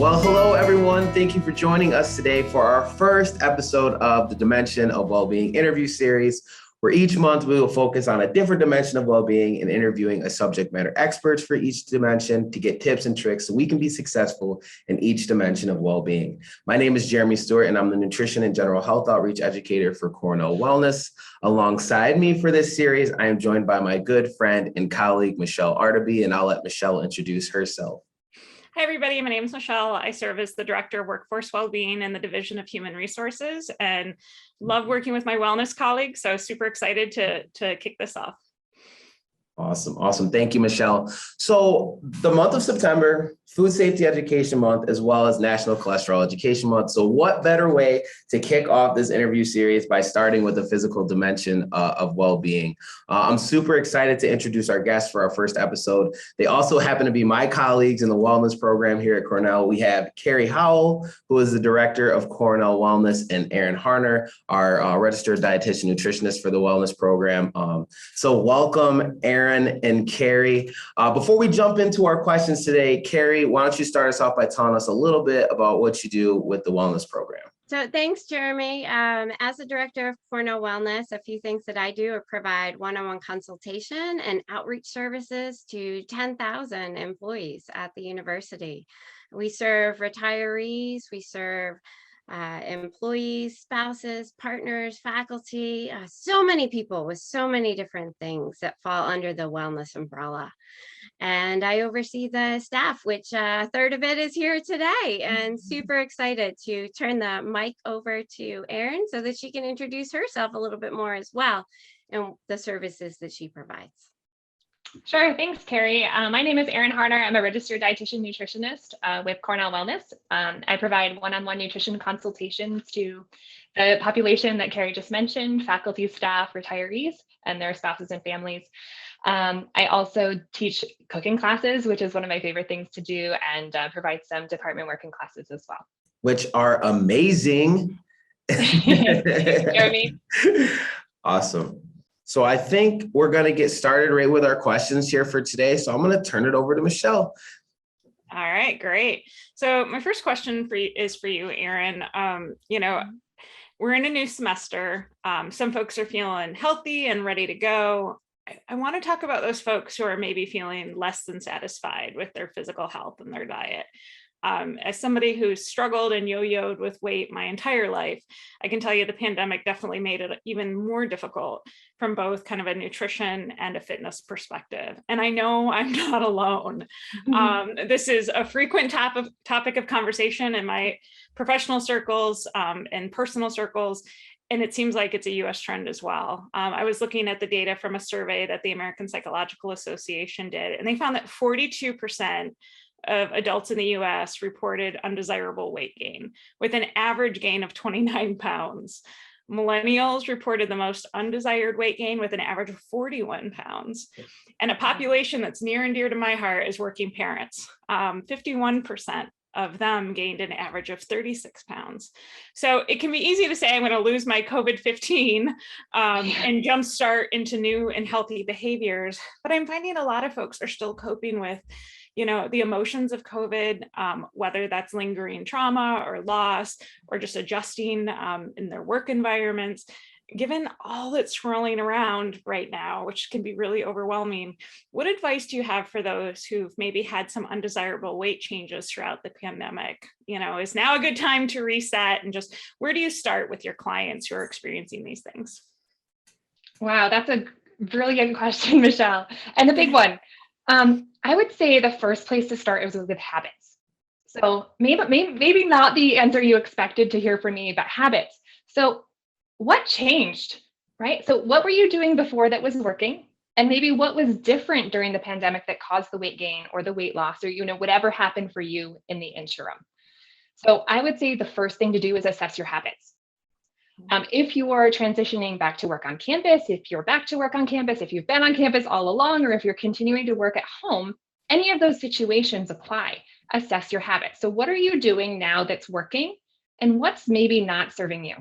Well, hello, everyone. Thank you for joining us today for our first episode of the Dimension of Wellbeing interview series, where each month we will focus on a different dimension of well-being and interviewing a subject matter experts for each dimension to get tips and tricks so we can be successful in each dimension of well-being. My name is Jeremy Stewart, and I'm the Nutrition and General Health Outreach Educator for Cornell Wellness. Alongside me for this series, I am joined by my good friend and colleague, Michelle Artibee, and I'll let Michelle introduce herself. Hi, everybody. My name is Michelle. I serve as the Director of Workforce Wellbeing in the Division of Human Resources and love working with my wellness colleagues. So super excited to kick this off. Awesome. Thank you, Michelle. So the month of September, Food Safety Education Month, as well as National Cholesterol Education Month. So what better way to kick off this interview series by starting with the physical dimension of well-being? I'm super excited to introduce our guests for our first episode. They also happen to be my colleagues in the wellness program here at Cornell. We have Kerry Howell, who is the Director of Cornell Wellness, and Erin Harner, our registered dietitian nutritionist for the wellness program. So welcome, Erin and Kerry. Before we jump into our questions today, Kerry, why don't you start us off by telling us a little bit about what you do with the wellness program? So thanks, Jeremy. As the director of Cornell Wellness, a few things that I do are provide one-on-one consultation and outreach services to 10,000 employees at the university. We serve retirees, we serve employees, spouses, partners, faculty, so many people with so many different things that fall under the wellness umbrella. And I oversee the staff, which a third of it is here today, and super excited to turn the mic over to Erin so that she can introduce herself a little bit more as well and the services that she provides. Sure. Thanks, Kerry. My name is Erin Harner. I'm a registered dietitian nutritionist with Cornell Wellness. I provide one-on-one nutrition consultations to the population that Kerry just mentioned, faculty, staff, retirees, and their spouses and families. I also teach cooking classes, which is one of my favorite things to do, and provide some department working classes as well. Which are amazing. Jeremy. Awesome. So I think we're going to get started right with our questions here for today. So I'm going to turn it over to Michelle. All right, great. So my first question is for you, Erin. We're in a new semester. Some folks are feeling healthy and ready to go. I want to talk about those folks who are maybe feeling less than satisfied with their physical health and their diet. As somebody who's struggled and yo-yoed with weight my entire life, I can tell you the pandemic definitely made it even more difficult from both kind of a nutrition and a fitness perspective. And I know I'm not alone. This is a frequent topic of conversation in my professional circles and personal circles. And it seems like it's a US trend as well. I was looking at the data from a survey that the American Psychological Association did, and they found that 42% of adults in the US reported undesirable weight gain, with an average gain of 29 pounds. Millennials reported the most undesired weight gain with an average of 41 pounds. And a population that's near and dear to my heart is working parents. 51% of them gained an average of 36 pounds. So it can be easy to say I'm going to lose my COVID-15 and jumpstart into new and healthy behaviors. But I'm finding a lot of folks are still coping with the emotions of COVID, whether that's lingering trauma or loss, or just adjusting in their work environments. Given all that's swirling around right now, which can be really overwhelming, what advice do you have for those who've maybe had some undesirable weight changes throughout the pandemic? Is now a good time to reset, and just where do you start with your clients who are experiencing these things? Wow, that's a really good question, Michelle, and a big one. I would say the first place to start is with habits. So maybe not the answer you expected to hear from me, but habits. So what changed, right? So what were you doing before that was working? And maybe what was different during the pandemic that caused the weight gain or the weight loss, or whatever happened for you in the interim? So I would say the first thing to do is assess your habits. If you are transitioning back to work on campus, if you're back to work on campus, if you've been on campus all along, or if you're continuing to work at home, any of those situations apply. Assess your habits. So what are you doing now that's working, and what's maybe not serving you?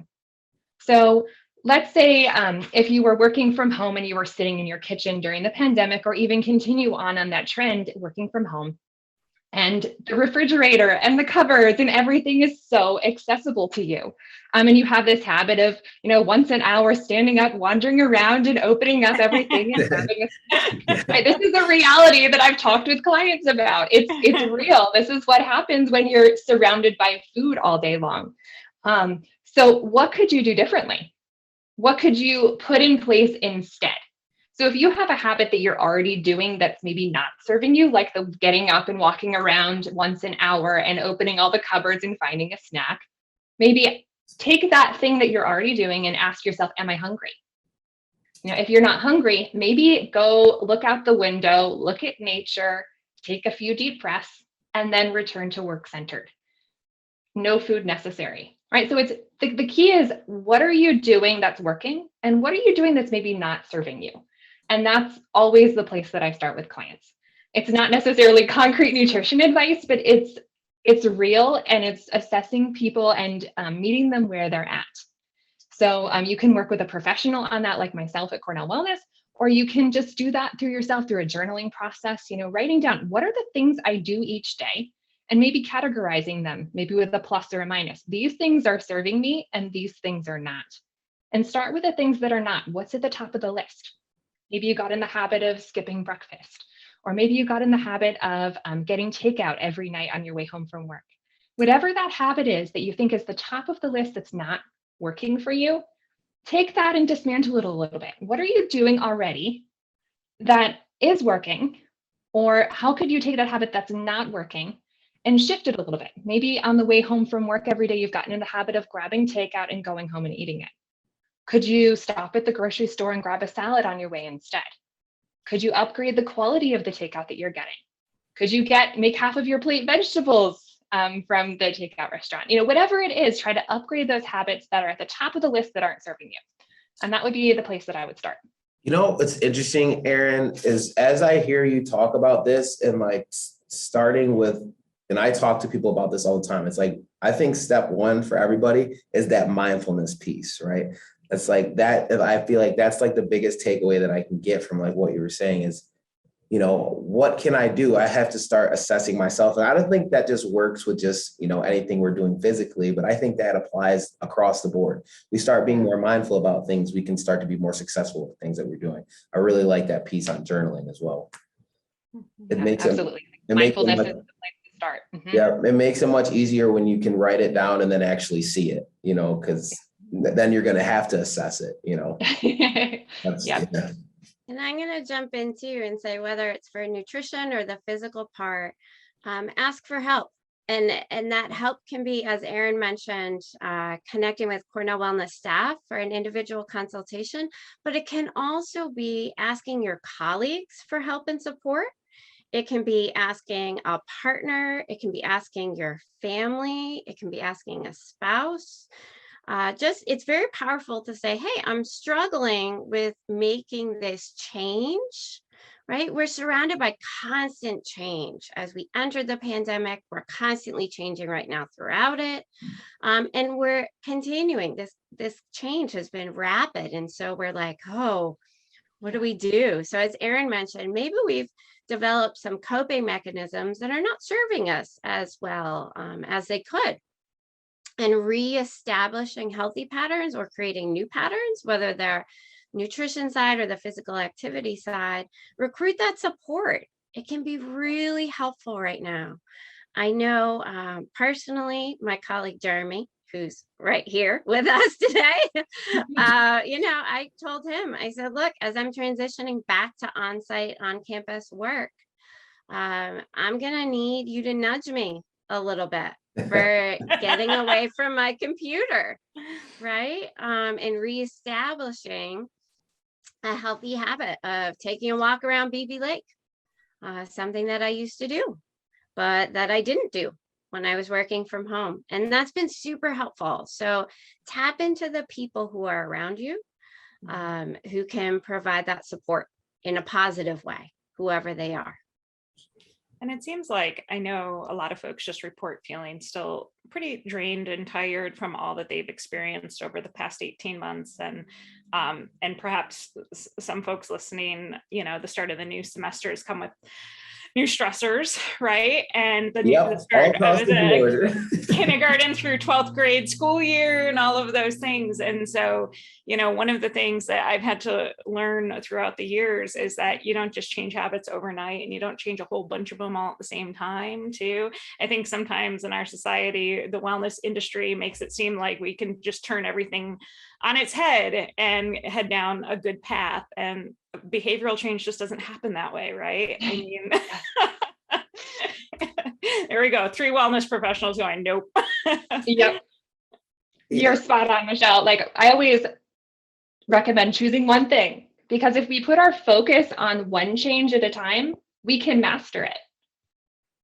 So let's say if you were working from home and you were sitting in your kitchen during the pandemic, or even continue on that trend, working from home, and the refrigerator and the cupboards and everything is so accessible to you. And you have this habit of, once an hour standing up, wandering around and opening up everything and grabbing a snack. Right? This is a reality that I've talked with clients about. It's real. This is what happens when you're surrounded by food all day long. So what could you do differently? What could you put in place instead? So if you have a habit that you're already doing that's maybe not serving you, like the getting up and walking around once an hour and opening all the cupboards and finding a snack, maybe take that thing that you're already doing and ask yourself, am I hungry? If you're not hungry, maybe go look out the window, look at nature, take a few deep breaths, and then return to work centered. No food necessary, right? So it's the key is, what are you doing that's working? And what are you doing that's maybe not serving you? And that's always the place that I start with clients. It's not necessarily concrete nutrition advice, but it's real, and it's assessing people and meeting them where they're at. So you can work with a professional on that, like myself at Cornell Wellness, or you can just do that through yourself through a journaling process, writing down what are the things I do each day, and maybe categorizing them, maybe with a plus or a minus. These things are serving me and these things are not. And start with the things that are not. What's at the top of the list? Maybe you got in the habit of skipping breakfast, or maybe you got in the habit of getting takeout every night on your way home from work. Whatever that habit is that you think is the top of the list that's not working for you, take that and dismantle it a little bit. What are you doing already that is working? Or how could you take that habit that's not working and shift it a little bit? Maybe on the way home from work every day, you've gotten in the habit of grabbing takeout and going home and eating it. Could you stop at the grocery store and grab a salad on your way instead? Could you upgrade the quality of the takeout that you're getting? Could you make half of your plate vegetables from the takeout restaurant? Whatever it is, try to upgrade those habits that are at the top of the list that aren't serving you. And that would be the place that I would start. What's interesting, Erin, is as I hear you talk about this and starting with, and I talk to people about this all the time, it's like, I think step one for everybody is that mindfulness piece, right? It's like that. I feel like that's like the biggest takeaway that I can get from what you were saying is, what can I do? I have to start assessing myself. And I don't think that just works with just, anything we're doing physically, but I think that applies across the board. We start being more mindful about things, we can start to be more successful with things that we're doing. I really like that piece on journalism as well. It makes absolutely. Mindfulness is the place to start. Mm-hmm. Yeah, it makes it much easier when you can write it down and then actually see it, because then you're going to have to assess it, That's, yeah. And I'm going to jump in too and say, whether it's for nutrition or the physical part, ask for help. And that help can be, as Erin mentioned, connecting with Cornell Wellness staff for an individual consultation, but it can also be asking your colleagues for help and support. It can be asking a partner. It can be asking your family. It can be asking a spouse. It's very powerful to say, hey, I'm struggling with making this change, right? We're surrounded by constant change. As we entered the pandemic, we're constantly changing right now throughout it. And we're continuing. This change has been rapid. And so we're like, oh, what do we do? So as Erin mentioned, maybe we've developed some coping mechanisms that are not serving us as well as they could. And reestablishing healthy patterns or creating new patterns, whether they're nutrition side or the physical activity side, recruit that support. It can be really helpful right now. I know personally, my colleague Jeremy, who's right here with us today, I told him, I said, look, as I'm transitioning back to on-site, on-campus work, I'm going to need you to nudge me a little bit for getting away from my computer, right? And reestablishing a healthy habit of taking a walk around BB Lake, something that I used to do, but that I didn't do when I was working from home. And that's been super helpful. So tap into the people who are around you, who can provide that support in a positive way, whoever they are. And it seems like, I know a lot of folks just report feeling still pretty drained and tired from all that they've experienced over the past 18 months. And perhaps some folks listening, the start of the new semester has come with new stressors, right? And the Yep, the start all across of the the board. kindergarten through 12th grade school year and all of those things. And so, one of the things that I've had to learn throughout the years is that you don't just change habits overnight, and you don't change a whole bunch of them all at the same time too. I think sometimes in our society, the wellness industry makes it seem like we can just turn everything on its head and head down a good path. And behavioral change just doesn't happen that way, right? I mean, there we go. 3 wellness professionals going, nope. Yep. You're spot on, Michelle. Like, I always recommend choosing one thing, because if we put our focus on one change at a time, we can master it.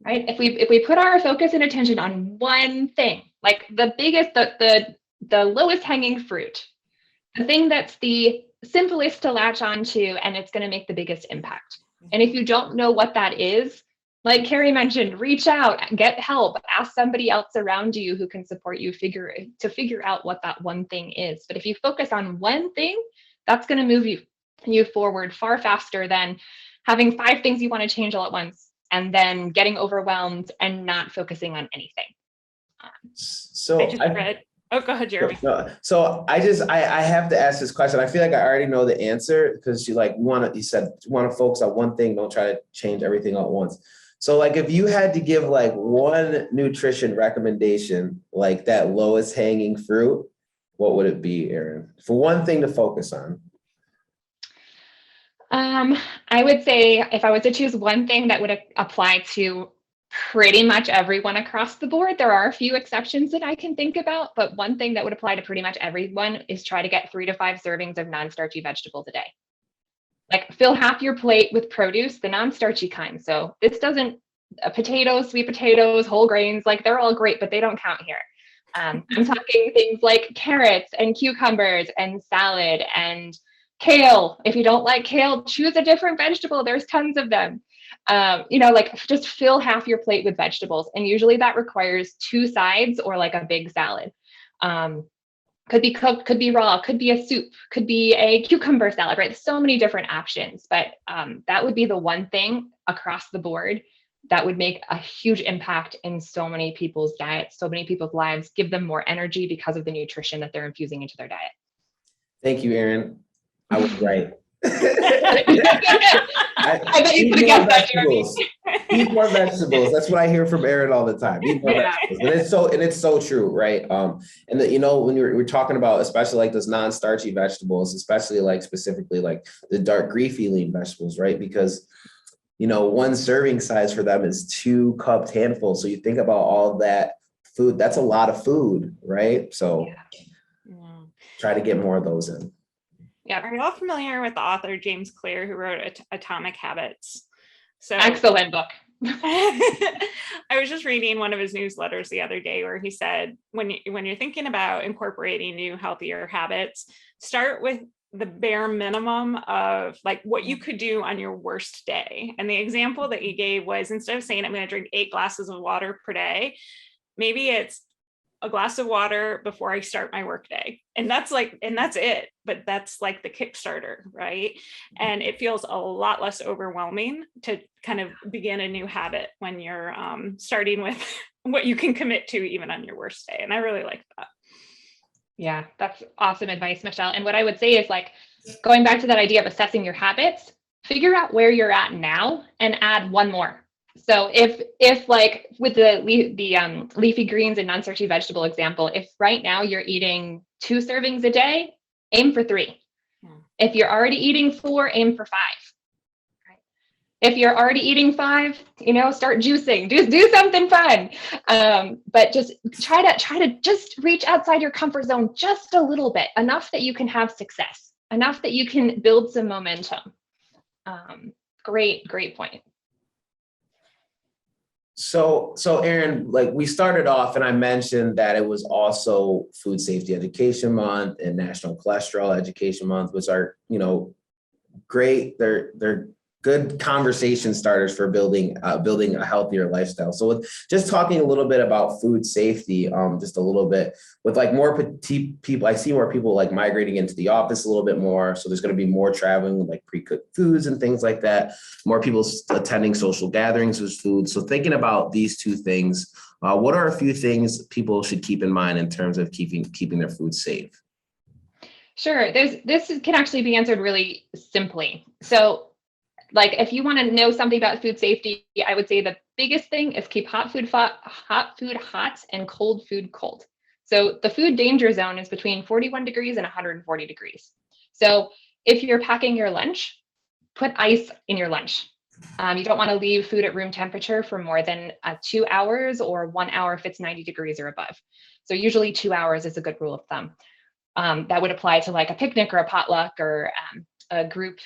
Right? If we put our focus and attention on one thing, like the biggest, the lowest hanging fruit, the thing that's the simplest to latch onto, and it's going to make the biggest impact. And if you don't know what that is, like Kerry mentioned, reach out, get help, ask somebody else around you who can support you figure out what that one thing is. But if you focus on one thing, that's going to move you forward far faster than having 5 things you want to change all at once and then getting overwhelmed and not focusing on anything. So I just read. Oh, go ahead, Jeremy. So I have to ask this question. I feel like I already know the answer, because you said you want to focus on one thing, don't try to change everything all at once. So like, if you had to give like one nutrition recommendation, like that lowest hanging fruit, what would it be, Erin? For one thing to focus on. I would say if I was to choose one thing that would apply to pretty much everyone across the board, there are a few exceptions that I can think about, but one thing that would apply to pretty much everyone is try to get 3 to 5 servings of non-starchy vegetables a day. Like, fill half your plate with produce, the non-starchy kind. So this doesn't, potatoes, sweet potatoes, whole grains, like they're all great, but they don't count here. I'm talking things like carrots and cucumbers and salad and kale. If you don't like kale, choose a different vegetable. There's tons of them. Like, just fill half your plate with vegetables. And usually that requires 2 sides or like a big salad. Could be cooked, could be raw, could be a soup, could be a cucumber salad, right? There's so many different options, but that would be the one thing across the board that would make a huge impact in so many people's diets, so many people's lives, give them more energy because of the nutrition that they're infusing into their diet. Thank you, Erin. I was right. I bet you could have guessed that, Jeremy. Eat more vegetables. That's what I hear from Erin all the time. Eat more vegetables, and it's so true, right? And when we're talking about, especially like those non-starchy vegetables, especially like specifically like the dark leafy lean vegetables, right? Because one serving size for them is 2 cupped handfuls. So you think about all that food. That's a lot of food, right? So try to get more of those in. Yeah. Are you all familiar with the author James Clear, who wrote Atomic Habits? So excellent book. I was just reading one of his newsletters the other day where he said, when you're thinking about incorporating new healthier habits, start with the bare minimum of like what you could do on your worst day. And the example that he gave was, instead of saying I'm going to drink 8 glasses of water per day, maybe it's a glass of water before I start my workday. And that's it. But that's like the Kickstarter, right? And it feels a lot less overwhelming to kind of begin a new habit when you're starting with what you can commit to even on your worst day. And I really like that. Yeah, that's awesome advice, Michelle. And what I would say is, like, going back to that idea of assessing your habits, figure out where you're at now and add one more. So if like with the leafy greens and non-starchy vegetable example, if right now you're eating 2 servings a day, aim for 3. If you're already eating 4, aim for 5. Right? If you're already eating 5, start juicing. Do something fun. But just try to just reach outside your comfort zone just a little bit, enough that you can have success, enough that you can build some momentum. Great point. So Erin, like, we started off and I mentioned that it was also Food Safety Education Month and National Cholesterol Education Month, which are, great. They're good conversation starters for building a healthier lifestyle. So with just talking a little bit about food safety, just a little bit with like more petite people, I see more people like migrating into the office a little bit more. So there's going to be more traveling with like pre-cooked foods and things like that. More people attending social gatherings with food. So thinking about these two things, what are a few things people should keep in mind in terms of keeping their food safe? Sure. This can actually be answered really simply. So like if you want to know something about food safety, I would say the biggest thing is keep hot food hot and cold food cold. So the food danger zone is between 41 degrees and 140 degrees. So if you're packing your lunch, put ice in your lunch. You don't want to leave food at room temperature for more than 2 hours, or 1 hour if it's 90 degrees or above. So usually 2 hours is a good rule of thumb. That would apply to like a picnic or a potluck or a group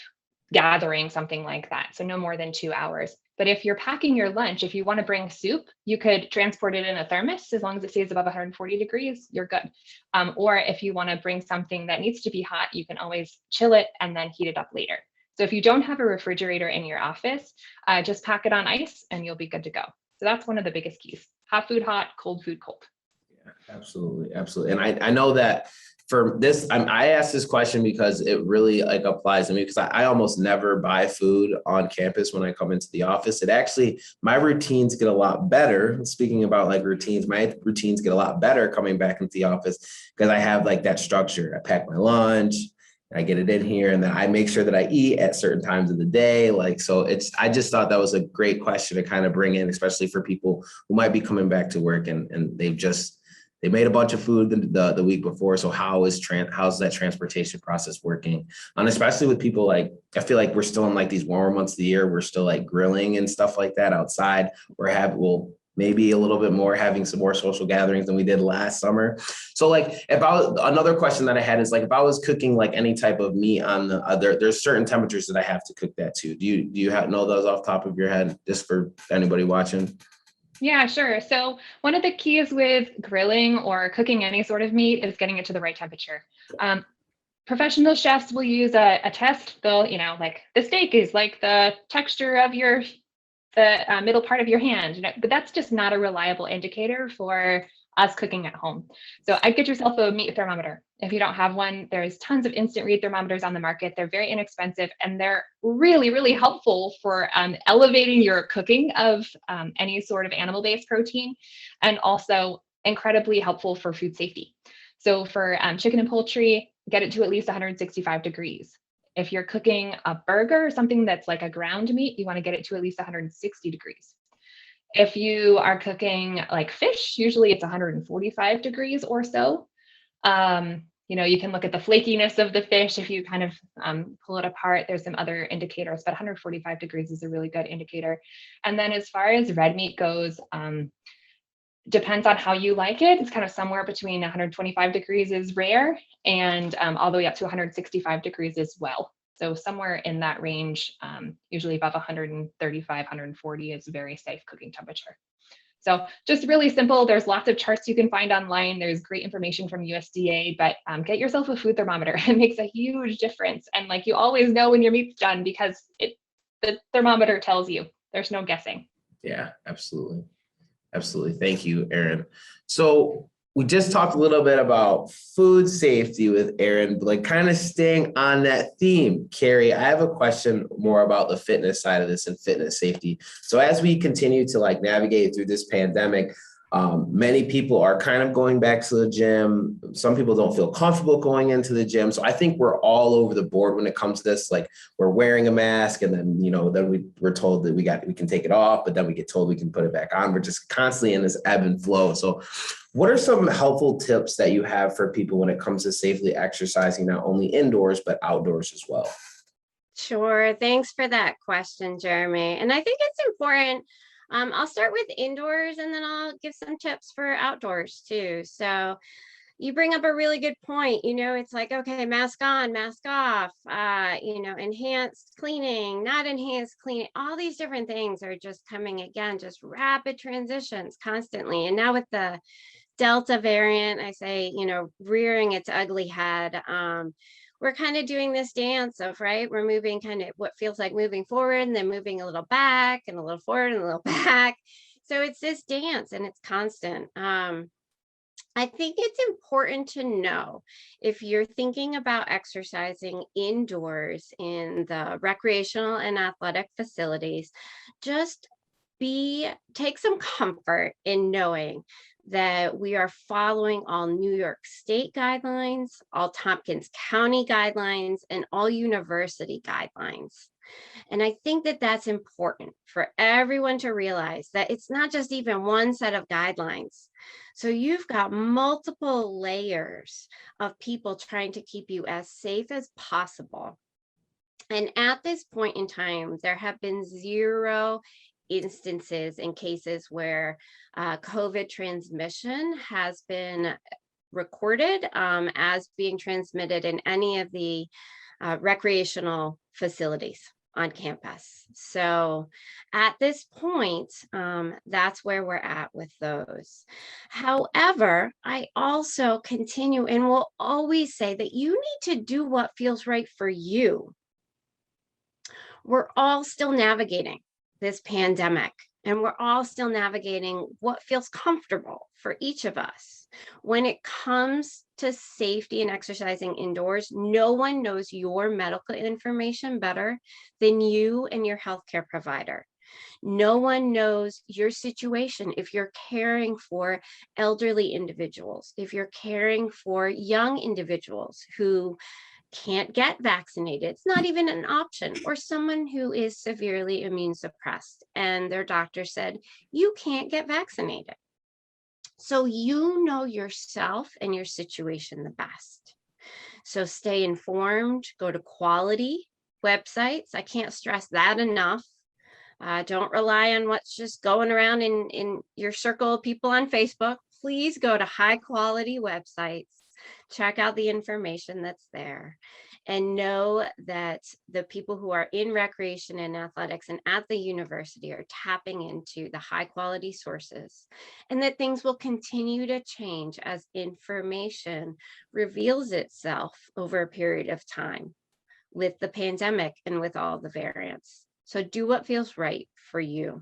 gathering, something like that. So no more than 2 hours. But if you're packing your lunch, if you want to bring soup, you could transport it in a thermos. As long as it stays above 140 degrees, you're good. Or if you want to bring something that needs to be hot, you can always chill it and then heat it up later. So if you don't have a refrigerator in your office, just pack it on ice and you'll be good to go. So that's one of the biggest keys. Hot food hot, cold food cold. Yeah, absolutely. Absolutely. And I know that for this, I asked this question because it really like applies to me, because I almost never buy food on campus when I come into the office. It actually, my routines get a lot better. Speaking about like routines, my routines get a lot better coming back into the office because I have like that structure. I pack my lunch, I get it in here, and then I make sure that I eat at certain times of the day. Like, so I just thought that was a great question to kind of bring in, especially for people who might be coming back to work and they made a bunch of food the week before. So how's that transportation process working? And especially with people like, I feel like we're still in like these warmer months of the year. We're still like grilling and stuff like that outside. We'll maybe a little bit more having some more social gatherings than we did last summer. So like another question that I had is like, if I was cooking like any type of meat on there's certain temperatures that I have to cook that to. Do you know those off the top of your head, just for anybody watching? Yeah, sure. So one of the keys with grilling or cooking any sort of meat is getting it to the right temperature. Professional chefs will use a test. They'll, like the steak is like the texture of the middle part of your hand, but that's just not a reliable indicator for us cooking at home. So I'd get yourself a meat thermometer. If you don't have one, there's tons of instant read thermometers on the market. They're very inexpensive and they're really, really helpful for elevating your cooking of any sort of animal-based protein, and also incredibly helpful for food safety. So for chicken and poultry, get it to at least 165 degrees. If you're cooking a burger or something that's like a ground meat, you want to get it to at least 160 degrees. If you are cooking like fish, usually it's 145 degrees or so. You can look at the flakiness of the fish. If you kind of pull it apart, there's some other indicators, but 145 degrees is a really good indicator. And then as far as red meat goes, depends on how you like it. It's kind of somewhere between 125 degrees is rare, and all the way up to 165 degrees as well. So somewhere in that range, usually above 135, 140 is very safe cooking temperature. So just really simple. There's lots of charts you can find online. There's great information from USDA, but get yourself a food thermometer. It makes a huge difference. And like you always know when your meat's done because the thermometer tells you. There's no guessing. Yeah, absolutely. Absolutely. Thank you, Erin. So we just talked a little bit about food safety with Erin, but like kind of staying on that theme, Kerry, I have a question more about the fitness side of this and fitness safety. So as we continue to like navigate through this pandemic, many people are kind of going back to the gym. Some people don't feel comfortable going into the gym. So I think we're all over the board when it comes to this. Like we're wearing a mask and then, then we're told that we can take it off, but then we get told we can put it back on. We're just constantly in this ebb and flow. So what are some helpful tips that you have for people when it comes to safely exercising, not only indoors, but outdoors as well? Sure. Thanks for that question, Jeremy. And I think it's important. I'll start with indoors and then I'll give some tips for outdoors too. So you bring up a really good point. It's like, okay, mask on, mask off, enhanced cleaning, not enhanced cleaning. All these different things are just coming again, just rapid transitions constantly. And now with the Delta variant, I say, rearing its ugly head, we're kind of doing this dance of, right, we're moving kind of what feels like moving forward and then moving a little back and a little forward and a little back. So it's this dance and it's constant. I think it's important to know, if you're thinking about exercising indoors in the recreational and athletic facilities, just take some comfort in knowing that we are following all New York State guidelines, all Tompkins County guidelines, and all university guidelines. And I think that that's important for everyone to realize, that it's not just even one set of guidelines. So you've got multiple layers of people trying to keep you as safe as possible. And at this point in time, there have been 0 instances and cases where COVID transmission has been recorded as being transmitted in any of the recreational facilities on campus. So at this point, that's where we're at with those. However, I also continue and will always say that you need to do what feels right for you. We're all still navigating this pandemic, and we're all still navigating what feels comfortable for each of us. When it comes to safety and exercising indoors, no one knows your medical information better than you and your healthcare provider. No one knows your situation if you're caring for elderly individuals, if you're caring for young individuals who can't get vaccinated, it's not even an option, or someone who is severely immune suppressed and their doctor said, you can't get vaccinated. So you know yourself and your situation the best. So stay informed, go to quality websites. I can't stress that enough. Don't rely on what's just going around in your circle of people on Facebook. Please go to high quality websites. Check out the information that's there, and know that the people who are in recreation and athletics and at the university are tapping into the high quality sources, and that things will continue to change as information reveals itself over a period of time with the pandemic and with all the variants. So do what feels right for you.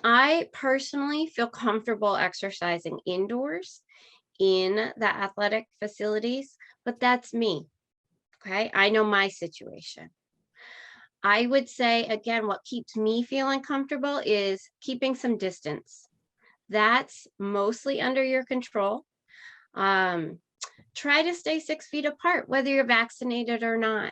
I personally feel comfortable exercising indoors in the athletic facilities, but that's me. Okay, I know my situation. I would say, again, what keeps me feeling comfortable is keeping some distance. That's mostly under your control. Try to stay 6 feet apart, whether you're vaccinated or not,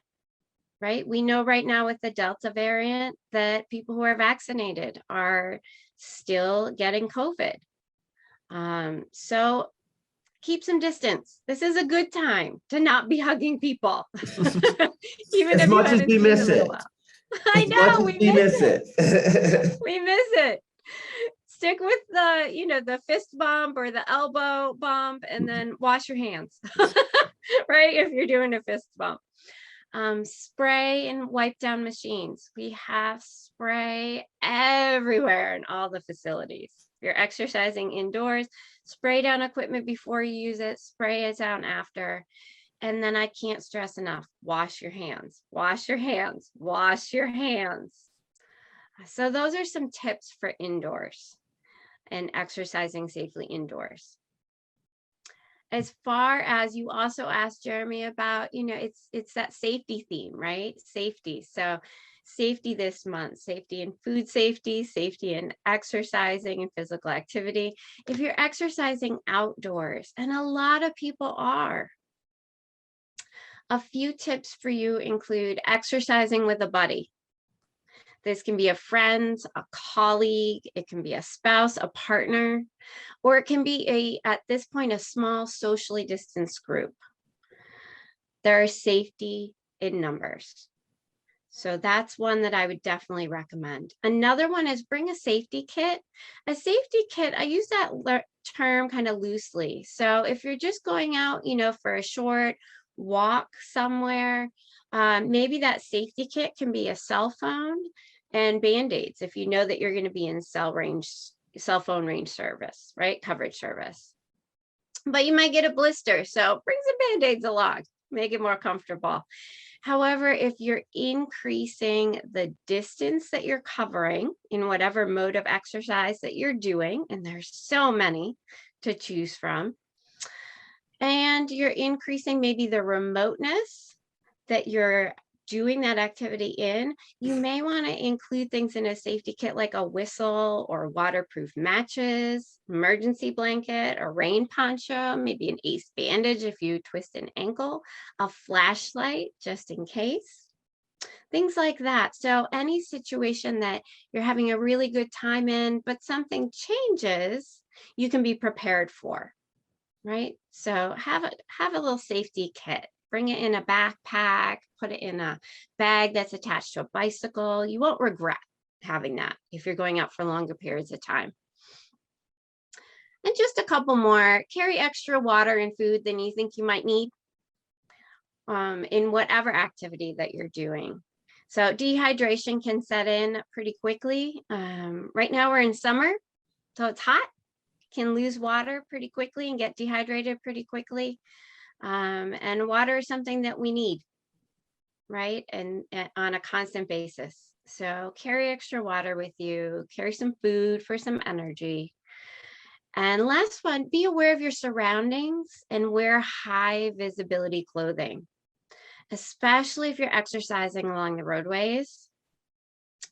right? We know right now with the Delta variant that people who are vaccinated are still getting COVID. So keep some distance. This is a good time to not be hugging people. Even as if much as we miss it. I know, we miss it. We miss it. Stick with the fist bump or the elbow bump, and then wash your hands, right? If you're doing a fist bump. Spray and wipe down machines. We have spray everywhere in all the facilities. If you're exercising indoors, spray down equipment before you use it, spray it down after. And then I can't stress enough, wash your hands, wash your hands, wash your hands. So those are some tips for indoors and exercising safely indoors. As far as you also asked Jeremy about, it's that safety theme, right? Safety. So safety this month, safety in food safety, safety in exercising and physical activity. If you're exercising outdoors, and a lot of people are, a few tips for you include exercising with a buddy. This can be a friend, a colleague, it can be a spouse, a partner, or it can be at this point, a small socially distanced group. There is safety in numbers. So that's one that I would definitely recommend. Another one is bring a safety kit. A safety kit, I use that term kind of loosely. So if you're just going out, for a short walk somewhere, maybe that safety kit can be a cell phone and Band-Aids if you know that you're going to be in cell phone range service, right? Coverage service. but you might get a blister. So bring some Band-Aids along, make it more comfortable. However, if you're increasing the distance that you're covering in whatever mode of exercise that you're doing, and there's so many to choose from, and you're increasing maybe the remoteness that you're doing that activity in, you may want to include things in a safety kit like a whistle or waterproof matches, emergency blanket, a rain poncho, maybe an ACE bandage if you twist an ankle, a flashlight just in case, things like that. So any situation that you're having a really good time in, but something changes, you can be prepared for, right? So have a little safety kit. Bring it in a backpack, put it in a bag that's attached to a bicycle. You won't regret having that if you're going out for longer periods of time. And just a couple more, carry extra water and food than you think you might need in whatever activity that you're doing. So dehydration can set in pretty quickly. Right now we're in summer, so it's hot, can lose water pretty quickly and get dehydrated pretty quickly. And water is something that we need, right? And on a constant basis. So carry extra water with you, carry some food for some energy. And last one, be aware of your surroundings and wear high visibility clothing, especially if you're exercising along the roadways.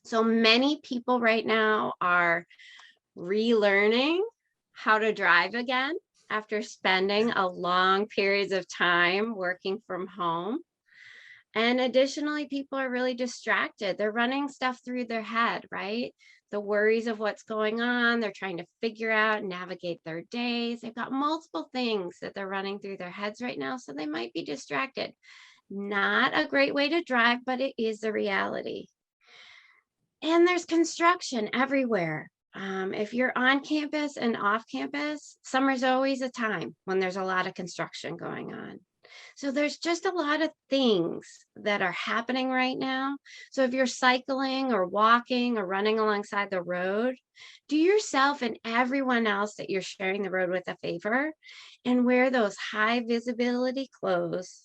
So many people right now are relearning how to drive again after spending a long periods of time working from home. And additionally, people are really distracted. They're running stuff through their head, right? The worries of what's going on. They're trying to figure out and navigate their days. They've got multiple things that they're running through their heads right now, so they might be distracted. Not a great way to drive, but it is the reality. And there's construction everywhere. If you're on campus and off campus, summer's always a time when there's a lot of construction going on. So there's just a lot of things that are happening right now. So if you're cycling or walking or running alongside the road, do yourself and everyone else that you're sharing the road with a favor and wear those high visibility clothes.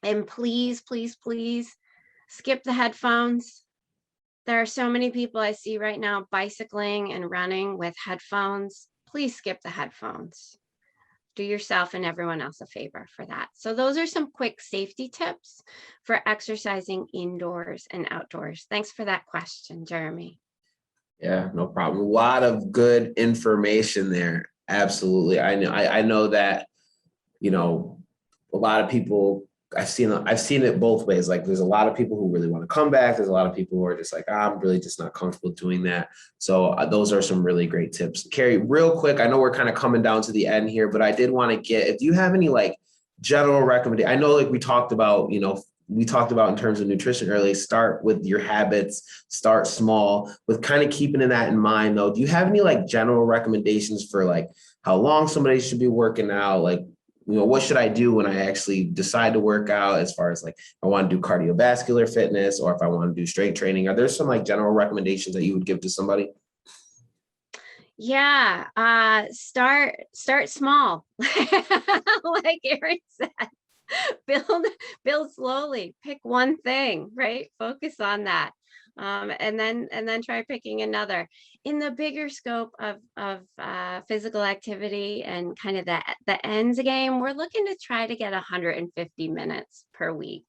And please, please, please skip the headphones. There are so many people I see right now bicycling and running with headphones. Please skip the headphones. Do yourself and everyone else a favor for that. So those are some quick safety tips for exercising indoors and outdoors. Thanks for that question, Jeremy. Yeah, no problem. A lot of good information there. Absolutely. I know that, you know, a lot of people, I've seen it both ways. Like there's a lot of people who really want to come back. There's a lot of people who are just like, I'm really just not comfortable doing that. So those are some really great tips. Kerry, real quick, I know we're kind of coming down to the end here, but I did want to get, if you have any like general recommendation, I know like we talked about in terms of nutrition early, start with your habits, start small, with kind of keeping that in mind though. Do you have any like general recommendations for like how long somebody should be working out? Like, you know, what should I do when I actually decide to work out as far as like, I want to do cardiovascular fitness, or if I want to do strength training? Are there some like general recommendations that you would give to somebody? Yeah, start small. Like Erin said, build slowly, pick one thing, right? Focus on that. And then try picking another. In the bigger scope of physical activity and kind of the ends game, we're looking to try to get 150 minutes per week.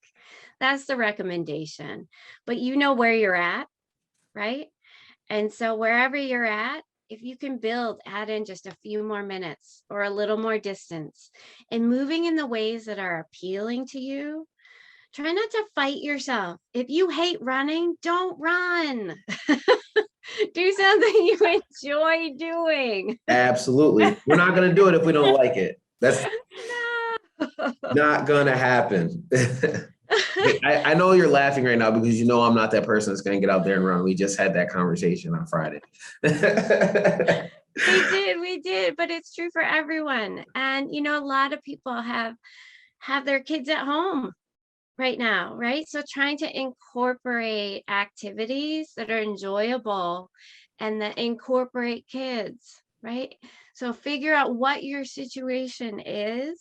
That's the recommendation. But you know where you're at, right? And so wherever you're at, if you can add in just a few more minutes or a little more distance and moving in the ways that are appealing to you. Try not to fight yourself. If you hate running, don't run. Do something you enjoy doing. Absolutely. We're not going to do it if we don't like it. That's not going to happen. I know you're laughing right now because you know I'm not that person that's going to get out there and run. We just had that conversation on Friday. We did, but it's true for everyone. And, you know, a lot of people have their kids at home right now, right? So trying to incorporate activities that are enjoyable and that incorporate kids right? So figure out what your situation is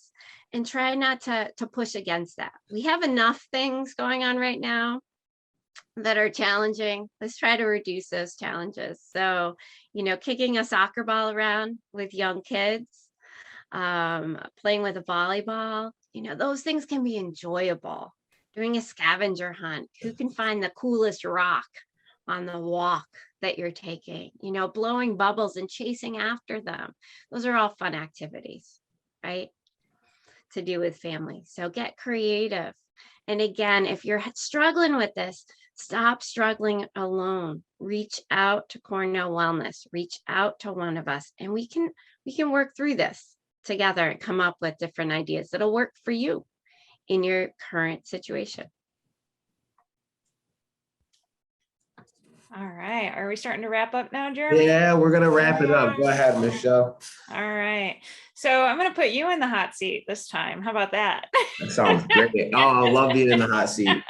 and try not to push against that. We have enough things going on right now that are challenging. Let's try to reduce those challenges. So, kicking a soccer ball around with young kids, playing with a volleyball, those things can be enjoyable. Doing a scavenger hunt, who can find the coolest rock on the walk that you're taking, blowing bubbles and chasing after them. Those are all fun activities, right? To do with family. So get creative. And again, if you're struggling with this, stop struggling alone. Reach out to Cornell Wellness, reach out to one of us, and we can work through this together and come up with different ideas that'll work for you in your current situation. All right. Are we starting to wrap up now, Jeremy? Yeah, we're gonna wrap it up. Go ahead, Michelle. All right. So I'm going to put you in the hot seat this time. How about that? That sounds great. Oh, I love being in the hot seat.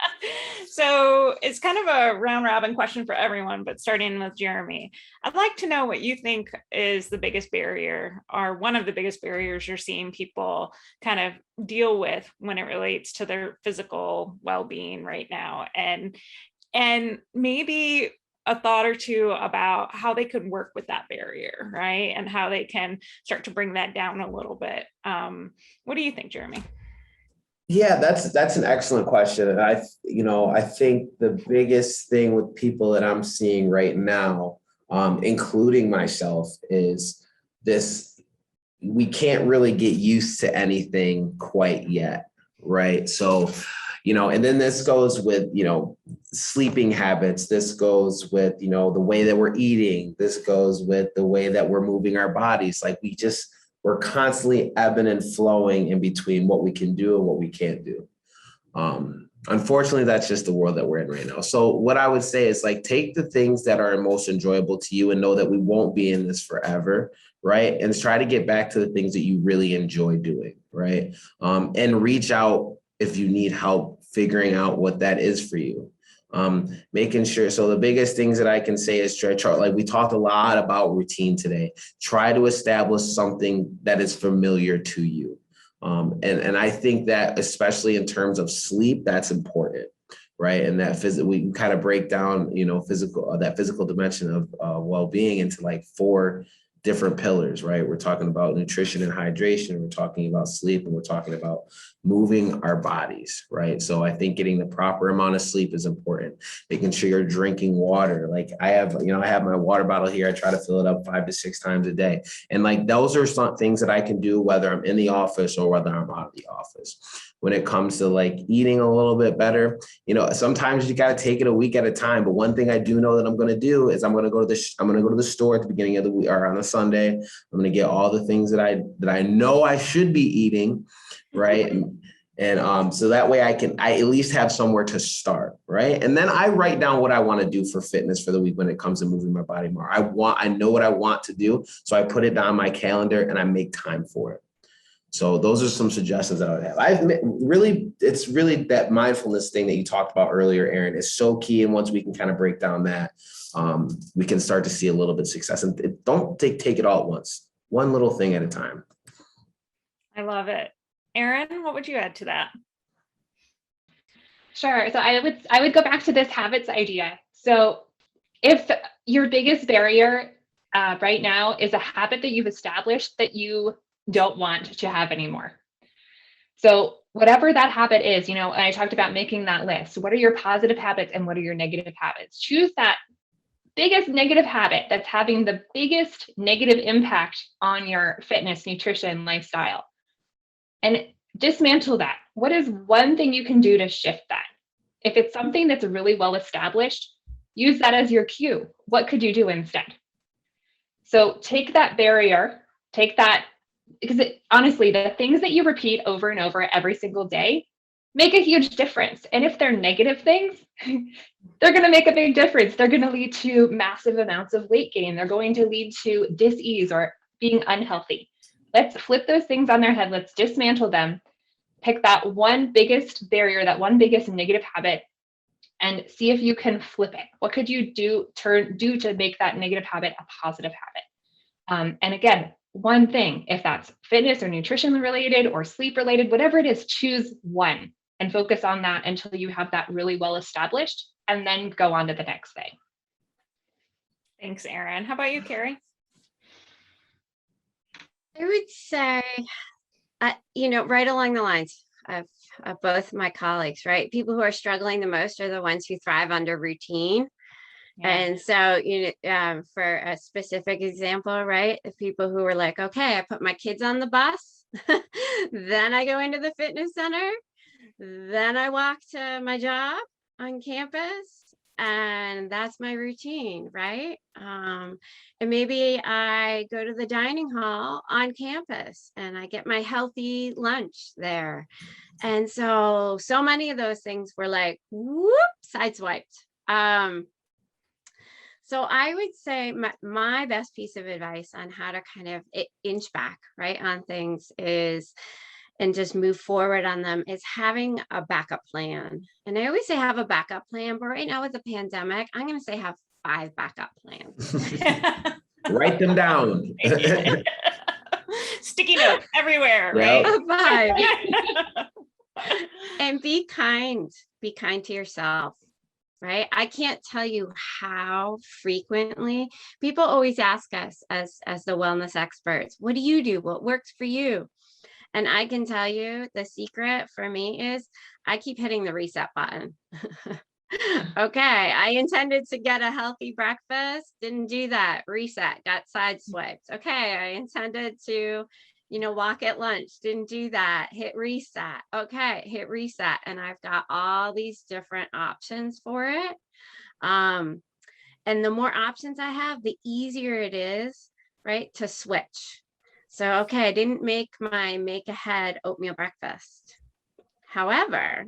So it's kind of a round robin question for everyone, but starting with Jeremy, I'd like to know what you think is the biggest barrier or one of the biggest barriers you're seeing people kind of deal with when it relates to their physical well-being right now. And maybe a thought or two about how they could work with that barrier, right? And how they can start to bring that down a little bit. What do you think, Jeremy? Yeah, that's an excellent question. And I think the biggest thing with people that I'm seeing right now, including myself, is this: we can't really get used to anything quite yet, right? So, and then this goes with, sleeping habits. This goes with, the way that we're eating. This goes with the way that we're moving our bodies. Like we're constantly ebbing and flowing in between what we can do and what we can't do. Unfortunately, that's just the world that we're in right now. So what I would say is, like, take the things that are most enjoyable to you and know that we won't be in this forever, right? And try to get back to the things that you really enjoy doing, right? And reach out if you need help figuring out what that is for you. Making sure. So the biggest things that I can say is like we talked a lot about routine today. Try to establish something that is familiar to you. And I think that especially in terms of sleep, that's important, right? And that we kind of break down, that physical dimension of well-being into like 4 different pillars, right? We're talking about nutrition and hydration. We're talking about sleep, and we're talking about moving our bodies, right? So I think getting the proper amount of sleep is important. Making sure you're drinking water. Like I have my water bottle here. I try to fill it up 5 to 6 times a day. And like, those are some things that I can do whether I'm in the office or whether I'm out of the office. When it comes to like eating a little bit better, sometimes you got to take it a week at a time. But one thing I do know that I'm going to do is I'm going to go to the store at the beginning of the week or on a Sunday. I'm going to get all the things that I know I should be eating, right? And so that way I at least have somewhere to start, right? And then I write down what I want to do for fitness for the week when it comes to moving my body more. I know what I want to do, so I put it down my calendar and I make time for it. So those are some suggestions that I would have. It's really that mindfulness thing that you talked about earlier, Erin, is so key. And once we can kind of break down that, we can start to see a little bit of success. And don't take it all at once. One little thing at a time. I love it. Erin, what would you add to that? Sure. So I would go back to this habits idea. So if your biggest barrier right now is a habit that you've established that you don't want to have anymore. So whatever that habit is, and I talked about making that list. What are your positive habits and what are your negative habits? Choose that biggest negative habit that's having the biggest negative impact on your fitness, nutrition, lifestyle, and dismantle that. What is one thing you can do to shift that? If it's something that's really well established, use that as your cue. What could you do instead? So take that barrier, because honestly, the things that you repeat over and over every single day make a huge difference. And if they're negative things, they're going to make a big difference. They're going to lead to massive amounts of weight gain. They're going to lead to dis-ease or being unhealthy. Let's flip those things on their head. Let's dismantle them. Pick that one biggest barrier, that one biggest negative habit, and see if you can flip it. What could you do to make that negative habit a positive habit? And again, one thing, if that's fitness or nutrition related or sleep related, whatever it is, choose one and focus on that until you have that really well established, and then go on to the next thing. Thanks, Erin. How about you, Kerry? I would say, right along the lines of both my colleagues, right? People who are struggling the most are the ones who thrive under routine. Yeah. And so, for a specific example, right? The people who are like, okay, I put my kids on the bus, then I go into the fitness center, then I walk to my job on campus, and that's my routine, right? And maybe I go to the dining hall on campus and I get my healthy lunch there. And so many of those things were like, whoop, sideswiped. So I would say my best piece of advice on how to kind of inch back, right, on things is, and just move forward on them, is having a backup plan. And I always say have a backup plan, but right now with the pandemic, I'm going to say have 5 backup plans. Write them down. Sticky notes everywhere, Yep. right? 5. And be kind to yourself. Right? I can't tell you how frequently people always ask us as the wellness experts, what do you do? What works for you? And I can tell you the secret for me is I keep hitting the reset button. Okay, I intended to get a healthy breakfast, didn't do that, reset, got sideswiped. Okay, I intended to walk at lunch, didn't do that, hit reset. Okay, hit reset. And I've got all these different options for it. And the more options I have, the easier it is, right, to switch. So, okay, I didn't make my make ahead oatmeal breakfast. However,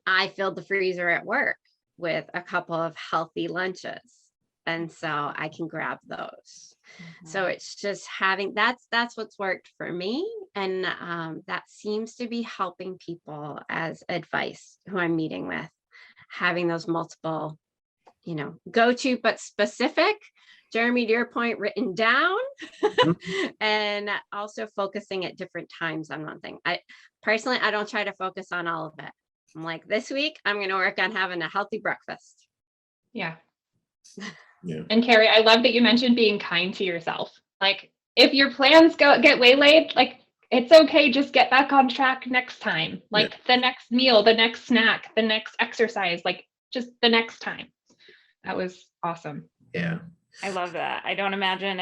I filled the freezer at work with a couple of healthy lunches. And so I can grab those. So it's just having, that's what's worked for me. And that seems to be helping people as advice who I'm meeting with, having those multiple, go to, but specific, Jeremy, to your point, written down, and also focusing at different times on one thing. I personally don't try to focus on all of it. I'm like, this week, I'm going to work on having a healthy breakfast. Yeah. Yeah. And Kerry, I love that you mentioned being kind to yourself. Like, if your plans get waylaid, like, it's okay, just get back on track next time. Like the next meal, the next snack, the next exercise, like just the next time. That was awesome. Yeah. I love that. I don't imagine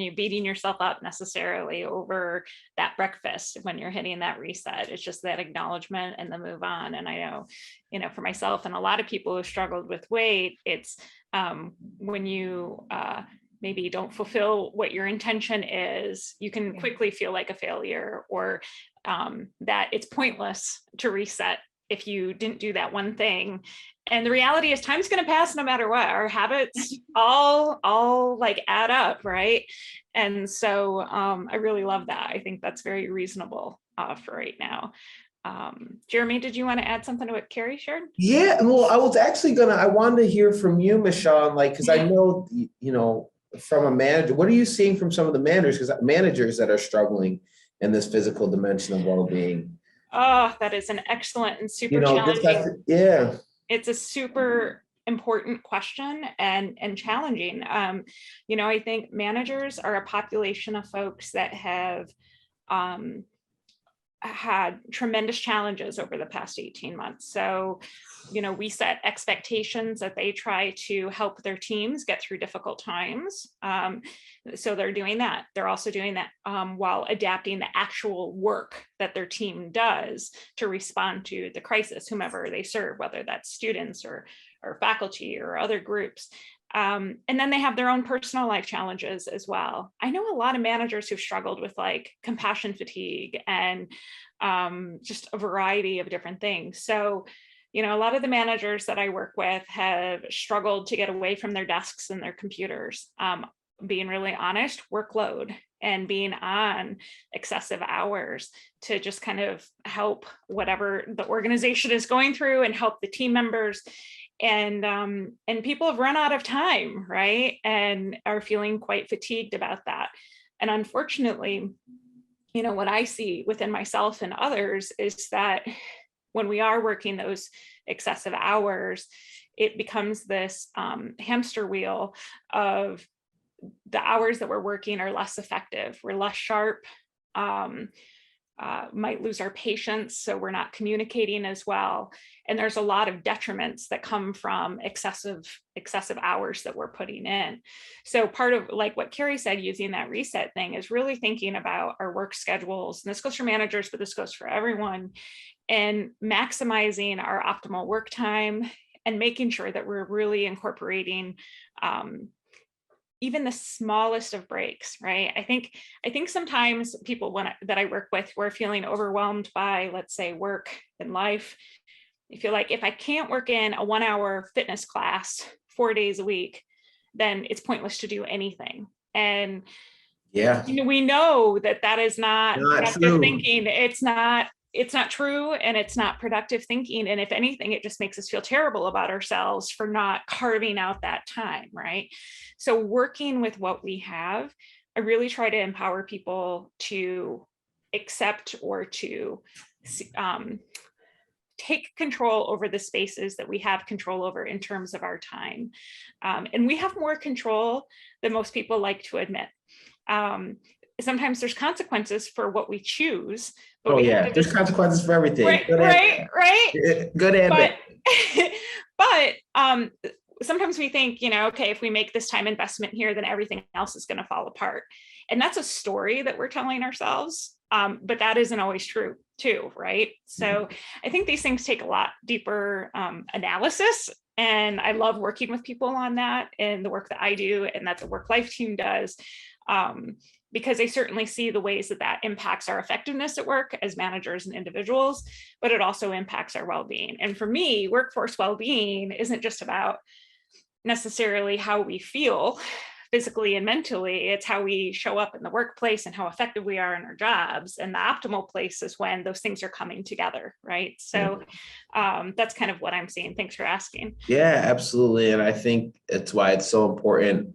you beating yourself up necessarily over that breakfast when you're hitting that reset. It's just that acknowledgement and the move on. And I know, for myself and a lot of people who struggled with weight, it's when you maybe you don't fulfill what your intention is, you can quickly feel like a failure, or that it's pointless to reset if you didn't do that one thing. And the reality is time's going to pass no matter what. Our habits all like add up, right? And so I really love that. I think that's very reasonable for right now. Jeremy, did you want to add something to what Kerry shared? Yeah, well, I wanted to hear from you, Michelle, because I know, from a manager, what are you seeing from some of the managers that are struggling in this physical dimension of well-being? Oh, that is an excellent and super challenging. It's a super important question and challenging. I think managers are a population of folks that have had tremendous challenges over the past 18 months. So, we set expectations that they try to help their teams get through difficult times. So they're doing that. They're also doing that while adapting the actual work that their team does to respond to the crisis, whomever they serve, whether that's students or faculty or other groups. And then they have their own personal life challenges as well. I know a lot of managers who've struggled with like compassion fatigue and just a variety of different things. So, a lot of the managers that I work with have struggled to get away from their desks and their computers. Being really honest, workload and being on excessive hours to just kind of help whatever the organization is going through and help the team members. And people have run out of time, right? And are feeling quite fatigued about that. And unfortunately, what I see within myself and others is that when we are working those excessive hours, it becomes this hamster wheel of the hours that we're working are less effective. We're less sharp, might lose our patience, so we're not communicating as well. And there's a lot of detriments that come from excessive hours that we're putting in. So part of, like what Kerry said, using that reset thing is really thinking about our work schedules. And this goes for managers, but this goes for everyone, and maximizing our optimal work time and making sure that we're really incorporating even the smallest of breaks, right? I think sometimes people that I work with who are feeling overwhelmed by, let's say, work and life, they feel like if I can't work in a 1-hour fitness class 4 days a week, then it's pointless to do anything. And Yeah. We know that is not productive true. thinking. It's not true, and it's not productive thinking. And if anything, it just makes us feel terrible about ourselves for not carving out that time, right? So working with what we have, I really try to empower people to accept or to take control over the spaces that we have control over in terms of our time. And we have more control than most people like to admit. Sometimes there's consequences for what we choose. But there's consequences for everything. Right. Good and bad. But sometimes we think, okay, if we make this time investment here, then everything else is going to fall apart. And that's a story that we're telling ourselves. But that isn't always true too, right? So I think these things take a lot deeper analysis. And I love working with people on that and the work that I do and that the work-life team does. Because they certainly see the ways that impacts our effectiveness at work as managers and individuals, but it also impacts our well-being. And for me, workforce well-being isn't just about necessarily how we feel physically and mentally. It's how we show up in the workplace and how effective we are in our jobs. And the optimal place is when those things are coming together, right? So that's kind of what I'm seeing. Thanks for asking. Yeah, absolutely. And I think it's why it's so important,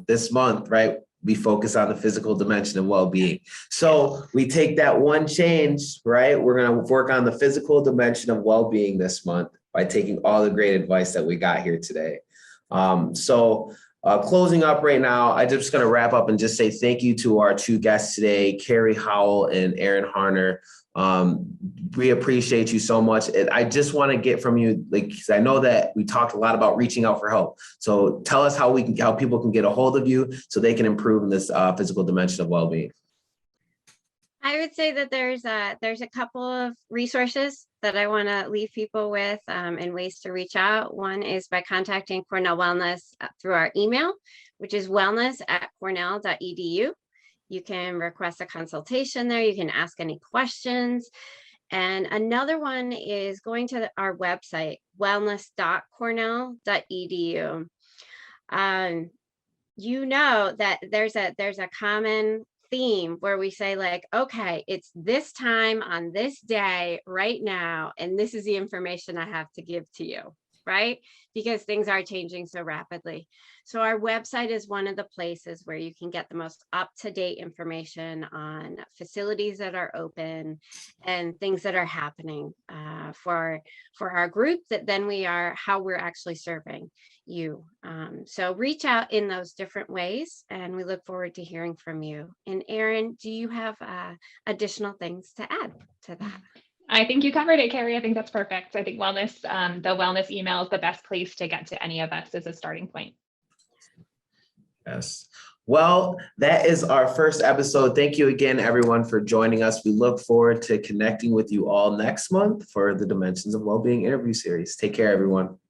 this month, right? We focus on the physical dimension of well-being. So we take that one change, right? We're going to work on the physical dimension of well-being this month by taking all the great advice that we got here today. Closing up right now, I'm just going to wrap up and just say thank you to our two guests today, Kerry Howell and Erin Harner. We appreciate you so much. And I just want to get from you, because I know that we talked a lot about reaching out for help. So tell us how people can get a hold of you so they can improve in this physical dimension of well-being. I would say that there's a couple of resources that I want to leave people with and ways to reach out. One is by contacting Cornell Wellness through our email, which is wellness@cornell.edu. You can request a consultation there. You can ask any questions. And another one is going to our website, wellness.cornell.edu. You know that there's a common theme where we say, like, okay, it's this time on this day right now, and this is the information I have to give to you, right? Because things are changing so rapidly. So our website is one of the places where you can get the most up-to-date information on facilities that are open and things that are happening for our group, that then how we're actually serving you. So reach out in those different ways, and we look forward to hearing from you. And Erin, do you have additional things to add to that? I think you covered it, Kerry. I think that's perfect. I think the wellness email is the best place to get to any of us as a starting point. Yes. Well, that is our first episode. Thank you again, everyone, for joining us. We look forward to connecting with you all next month for the Dimensions of Wellbeing interview series. Take care, everyone.